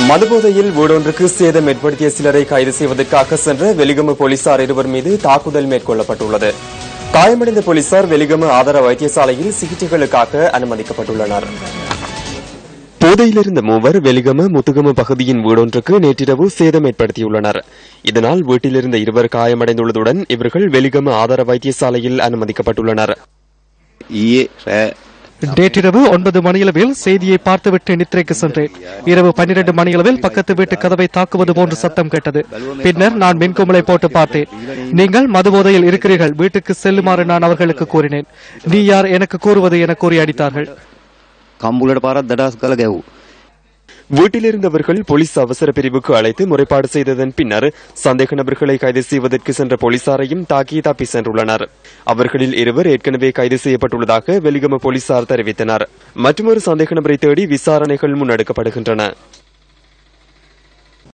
மதுபோதையில் வீடொன்றுக்கு சேதம் ஏற்படுத்திய சிலரை கைது செய்வதற்காக சென்ற வெலிகம போலீசார் இருவர் மீது தாக்குதல் மேற்கொள்ளப்பட்டுள்ளது. காயமடைந்த போலீசார் வெலிகம ஆதார வைத்தியசாலையில் சிகிச்சைகளுக்காக அனுமதிக்கப்பட்டுள்ளனர். போதையில் இருந்த மூவர் வெலிகம முத்துகம பகுதியின் வீடொன்றுக்கு நேற்றிரவு சேதம் ஏற்படுத்தியுள்ளனர். இதனால் வீட்டிலிருந்த இருவர் காயமடைந்துள்ளதுடன் இவர்கள் வெலிகம ஆதார வைத்தியசாலையில் அனுமதிக்கப்பட்டுள்ளனர். நேற்றிரவு 9 மணியளவில் செய்தியை பார்த்துவிட்டு நித்திரைக்கு சென்றேன். இரவு 12 மணியளவில் பக்கத்து வீட்டு கதவை தாக்குவது போன்று சத்தம் கேட்டது. பின்னர் நான் மின்குமலை போட்டு பார்த்தேன். நீங்கள் மதுபோதையில் இருக்கிறீர்கள், வீட்டுக்கு செல்லுமாறு நான் அவர்களுக்கு கூறினேன். நீ யார் எனக்கு கூறுவது என கூறி அடித்தார்கள். வீட்டிலிருந்தவர்கள் போலீஸ் அவசர பிரிவுக்கு அழைத்து முறைப்பாடு செய்ததன் பின்னர் சந்தேக நபர்களை கைது செய்வதற்கு சென்ற போலீசாரையும் தாக்கி தப்பி சென்றுள்ளனர். அவர்களில் இருவர் ஏற்கனவே கைது செய்யப்பட்டுள்ளதாக வெலிகம போலீசார் தெரிவித்தனர். மற்றொரு சந்தேக நபரை தேடி விசாரணைகள் முன்னெடுக்கப்படுகின்றன.